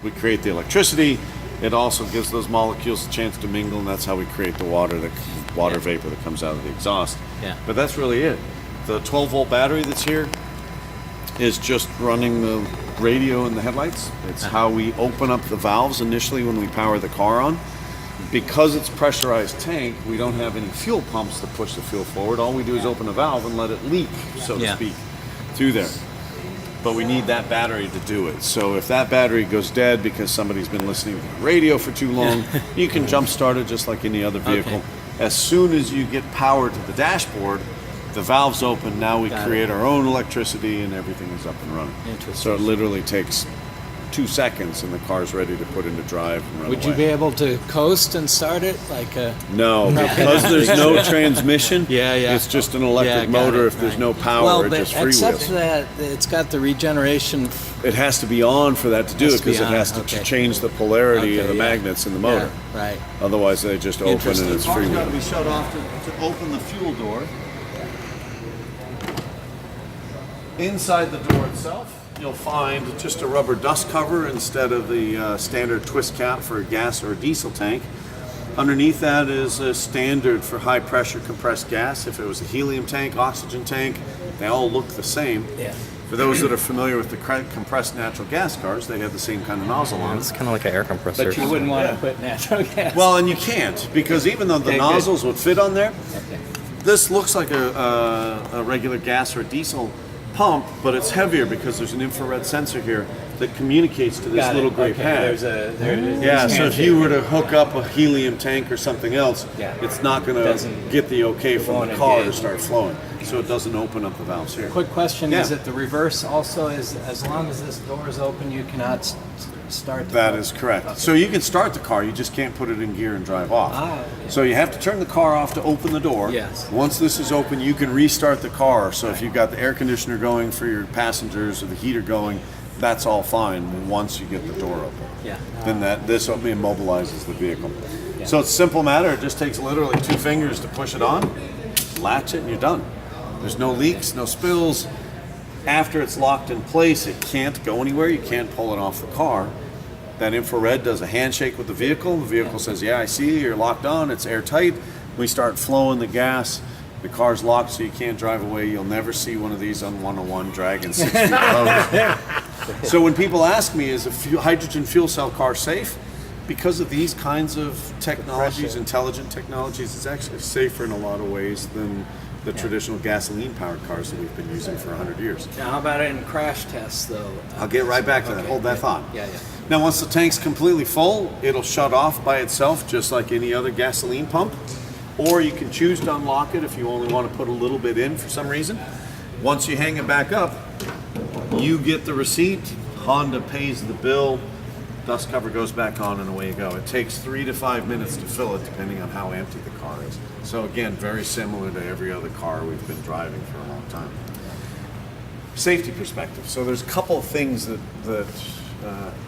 we create the electricity. It also gives those molecules a chance to mingle, and that's how we create the water vapor that comes out of the exhaust. Yeah. But that's really it. The 12-volt battery that's here is just running the radio and the headlights. It's how we open up the valves initially when we power the car on. Because it's pressurized tank, we don't have any fuel pumps to push the fuel forward. All we do is open a valve and let it leak, so to speak, through there. But we need that battery to do it. So if that battery goes dead because somebody's been listening to the radio for too long, you can jump start it just like any other vehicle. As soon as you get power to the dashboard, the valve's open. Now we create our own electricity and everything is up and running. So it literally takes 2 seconds and the car's ready to put into drive and run Would away. you be able to coast and start it like a... No, because there's no transmission. It's just an electric motor. If there's no power, it just freewheels. Except that it's got the regeneration. It has to be on for that to do it, because it has to change the polarity of the magnets in the motor. Right. Otherwise, they just open and it's The car's got to freewheeling. be shut off to open the fuel door. Inside the door itself, you'll find just a rubber dust cover instead of the standard twist cap for a gas or a diesel tank. Underneath that is a standard for high pressure compressed gas. If it was a helium tank, oxygen tank, they all look the same. For those that are familiar with the compressed natural gas cars, they have the same kind of nozzle on it. It's kind of like an air compressor. But you wouldn't want to put natural gas. Well, and you can't, because even though the nozzles would fit on there, this looks like a regular gas or diesel pump, but it's heavier because there's an infrared sensor here that communicates to this little gray pad. So if you were to hook up a helium tank or something else, it's not going to get the okay from the car to start flowing. So it doesn't open up the valves here. Quick question, is it the reverse also? Is as long as this door is open, you cannot start the car? That is correct. So you can start the car, you just can't put it in gear and drive off. So you have to turn the car off to open the door. Once this is open, you can restart the car. So if you've got the air conditioner going for your passengers or the heater going, that's all fine once you get the door open. Then this immobilizes the vehicle. So it's a simple matter. It just takes literally 2 fingers to push it on, latch it, and you're done. There's no leaks, no spills. After it's locked in place, it can't go anywhere. You can't pull it off the car. That infrared does a handshake with the vehicle. The vehicle says, yeah, I see you, you're locked on, it's airtight. We start flowing the gas. The car's locked, so you can't drive away. You'll never see one of these on 101 dragging 6 feet below. So when people ask me, is a hydrogen fuel cell car safe? Because of these kinds of technologies, intelligent technologies, it's actually safer in a lot of ways than the traditional gasoline-powered cars that we've been using for 100 years. Now, how about in crash tests, though? I'll get right back to that. Hold that thought. Now, once the tank's completely full, it'll shut off by itself, just like any other gasoline pump. Or you can choose to unlock it if you only want to put a little bit in for some reason. Once you hang it back up, you get the receipt, Honda pays the bill, dust cover goes back on, and away you go. It takes 3 to 5 minutes to fill it, depending on how empty the car is. So again, very similar to every other car we've been driving for a long time. Safety perspective. So there's a couple of things that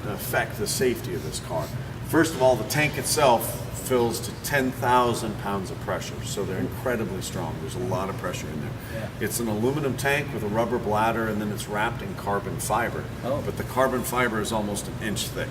affect the safety of this car. First of all, the tank itself fills to 10,000 pounds of pressure, so they're incredibly strong. There's a lot of pressure in there. It's an aluminum tank with a rubber bladder, and then it's wrapped in carbon fiber. But the carbon fiber is almost an inch thick.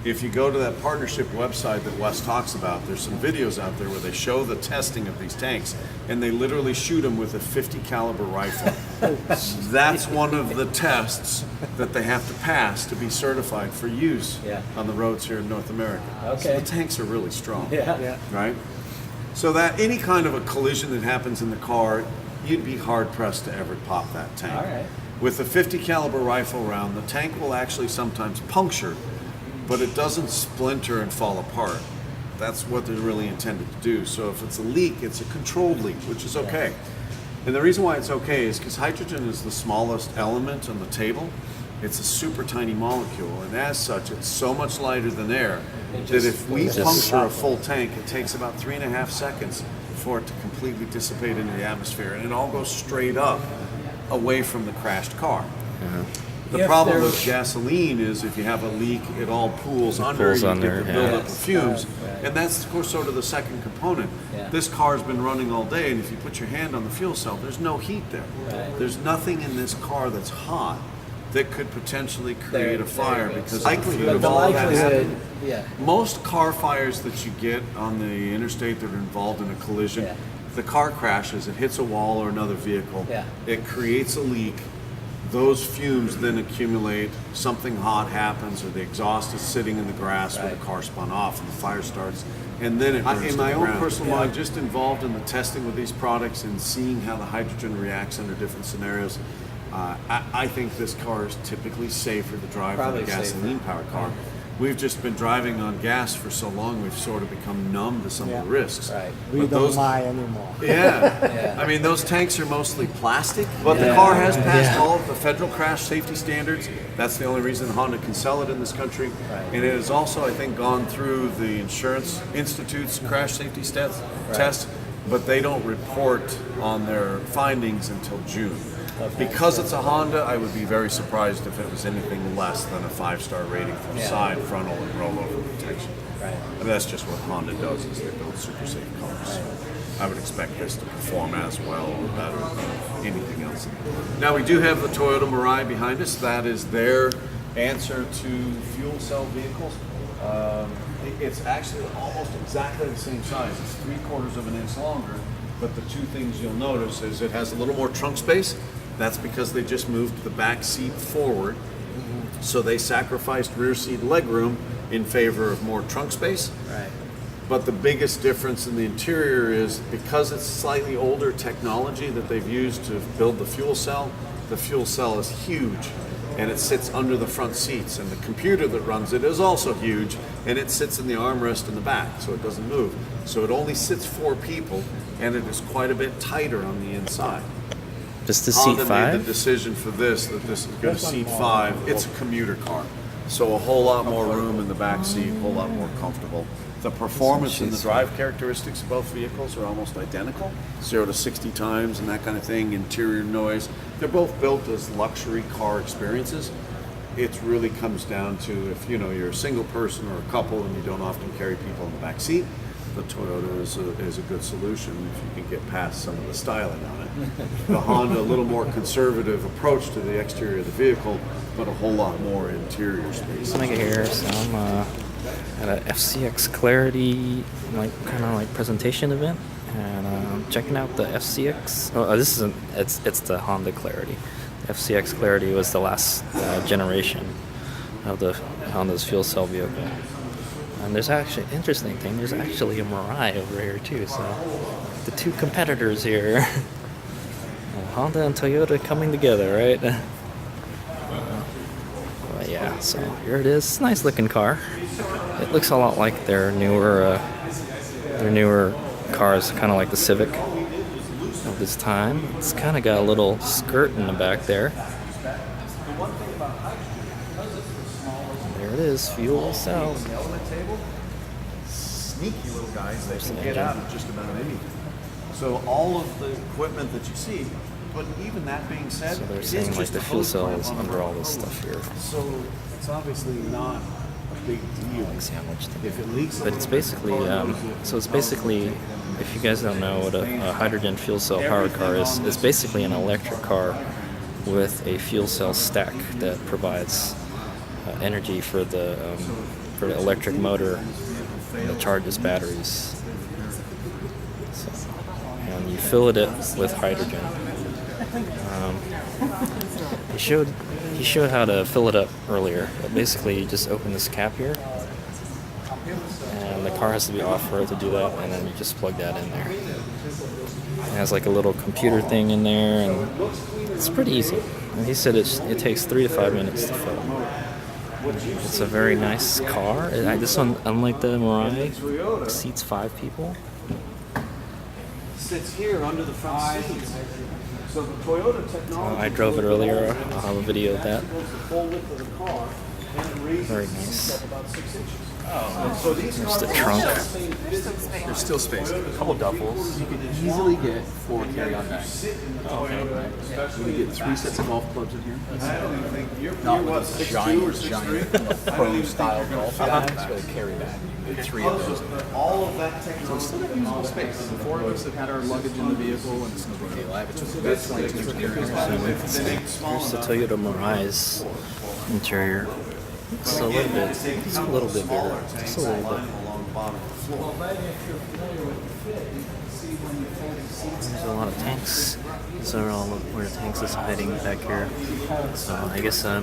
If you go to that partnership website that Wes talks about, there's some videos out there where they show the testing of these tanks, and they literally shoot them with a 50 caliber rifle. That's one of the tests that they have to pass to be certified for use on the roads here in North America. So the tanks are really strong, right? So that any kind of a collision that happens in the car, you'd be hard pressed to ever pop that tank. With a 50 caliber rifle round, the tank will actually sometimes puncture, but it doesn't splinter and fall apart. That's what they're really intended to do. So if it's a leak, it's a controlled leak, which is okay. And the reason why it's okay is because hydrogen is the smallest element on the table. It's a super tiny molecule, and as such, it's so much lighter than air that if we puncture a full tank, it takes about 3.5 seconds for it to completely dissipate into the atmosphere, and it all goes straight up away from the crashed car. The problem with gasoline is if you have a leak, it all pools under, you get the buildup of fumes, and that's of course sort of the second component. This car's been running all day, and if you put your hand on the fuel cell, there's no heat there. There's nothing in this car that's hot that could potentially create a fire because But of the all that likelihood, happening. yeah. Most car fires that you get on the interstate that are involved in a collision, Yeah. the car crashes, it hits a wall or another vehicle, Yeah. it creates a leak. Those fumes then accumulate, something hot happens, or the exhaust is sitting in the grass where Right. the car spun off and the fire starts, and then it burns In to my the own ground. personal I'm just involved in the testing with these products and seeing how the hydrogen reacts under different scenarios. I think this car is typically safer to drive Probably than a gasoline-powered car. We've just been driving on gas for so long, we've sort of become numb to some of the risks. Right. We But don't those- lie anymore. Yeah. Yeah. I mean, those tanks are mostly plastic, but the Yeah. car has passed Yeah. all of the federal crash safety standards. That's the only reason Honda can sell it in this country. Right. And it has also, I think, gone through the Insurance Institute's crash safety test, but they don't report on their findings until June. Because it's a Honda, I would be very surprised if it was anything less than a 5-star rating for Yeah. side, frontal, and rollover protection. Right. And that's just what Honda does, is they build super safe cars. So I would expect this to perform as well or better than anything else. Now we do have the Toyota Mirai behind us. That is their answer to fuel cell vehicles. It's actually almost exactly the same size. It's 3/4 of an inch longer, but the two things you'll notice is it has a little more trunk space. That's because they just moved the back seat forward. So they sacrificed rear seat legroom in favor of more trunk space. Right. But the biggest difference in the interior is because it's slightly older technology that they've used to build the fuel cell is huge and it sits under the front seats, and the computer that runs it is also huge and it sits in the armrest in the back so it doesn't move. So it only sits 4 people and it is quite a bit tighter on the inside. Just the seat Honda made the 5? decision for this that this is going to seat 5. It's a commuter car, so a whole lot more room in the back seat, a whole lot more comfortable. The performance and the drive characteristics of both vehicles are almost identical, 0 to 60 times and that kind of thing. Interior noise. They're both built as luxury car experiences. It really comes down to if you're a single person or a couple and you don't often carry people in the back seat. The Toyota is a good solution if you can get past some of the styling on it. The Honda, a little more conservative approach to the exterior of the vehicle, but a whole lot more interior space. Let's make it here. So I'm at a FCX Clarity kind of presentation event, and I'm checking out the FCX. Oh, this isn't. It's the Honda Clarity. The FCX Clarity was the last generation of the Honda's fuel cell vehicle. And there's actually interesting thing. There's actually a Mirai over here too. So the two competitors here, Honda and Toyota coming together, right? But yeah, so here it is. It's a nice looking car. It looks a lot like their newer cars, kind of like the Civic of this time. It's kind of got a little skirt in the back there. There it is, fuel cell. Sneaky little guys that There's can the get engine. out of just about anything. So all of the equipment that you see, but even that being said, So they're it is saying just the a fuel hose cell clamp is on the under all road. this stuff here. So it's obviously not a big deal. Let's see how much they If it leaks, But it's basically, if you guys don't know what a hydrogen fuel cell powered car is, it's basically an electric car with a fuel cell stack that provides energy for the electric motor that charges batteries. So, and you fill it up with hydrogen. He showed how to fill it up earlier. But basically, you just open this cap here, and the car has to be off-road to do that, and then you just plug that in there. It has like a little computer thing in there, and it's pretty easy. And he said it takes 3 to 5 minutes to fill. It's a very nice car. This one, unlike the Mirai, seats 5 people. sits here under the front seats. So the Toyota technology. I drove it earlier. I'll have a video of that. Goes the full width of the car, and it raises Very the seats nice. up about 6 inches. So these There's the cars trunk. There's still space. A couple duffels. You can easily get 4 carry-on bags. Oh, okay. You can get 3 sets of golf clubs in here. I don't even think you're Not what, with a 6'2" or giant 6'3"? pro-style golf bags, but a carry bag. You get 3 of those. All of that So technology. it's still got usable space. The 4 of us have had our luggage in the vehicle, and it's no big deal. I have a 22 carry-on. Here's the Toyota Mirai interior. It's a little bit bigger. Just a little bit. Along the bottom of the floor. There's a lot of tanks. These are all where the tanks is hiding back here. So I guess you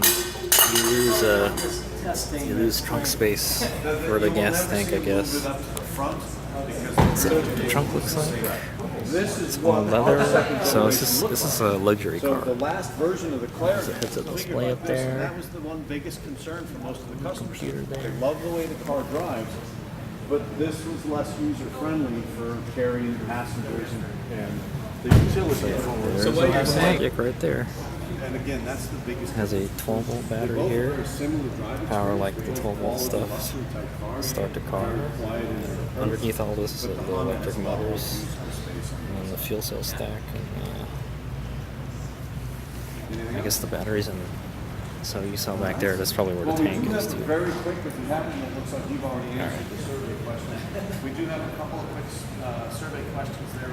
lose trunk space for the gas tank. I guess. That's what the trunk looks like. It's all leather. So this is a luxury So car. the last version of the Clarity There's a was display configured up like this, and there. that was the one biggest concern for most of the customers. Computer They there. love the way the car drives, but this was less user friendly for carrying passengers and the utility. There's what you're a saying- Logic right there. And again, that's the biggest. Has a 12-volt battery Both here. very similar driving Power experience. like the 12-volt stuff. Luxury type cars. Start the car. Quiet and Underneath all this is the electric has a lot more motors usable space. and the fuel cell stack. And, Anything I guess the batteries and so you saw back there. That's probably where Well, the we tank do is have too. very quick, if you haven't, it looks like you've already answered the survey question. We do have a couple of quick survey questions there.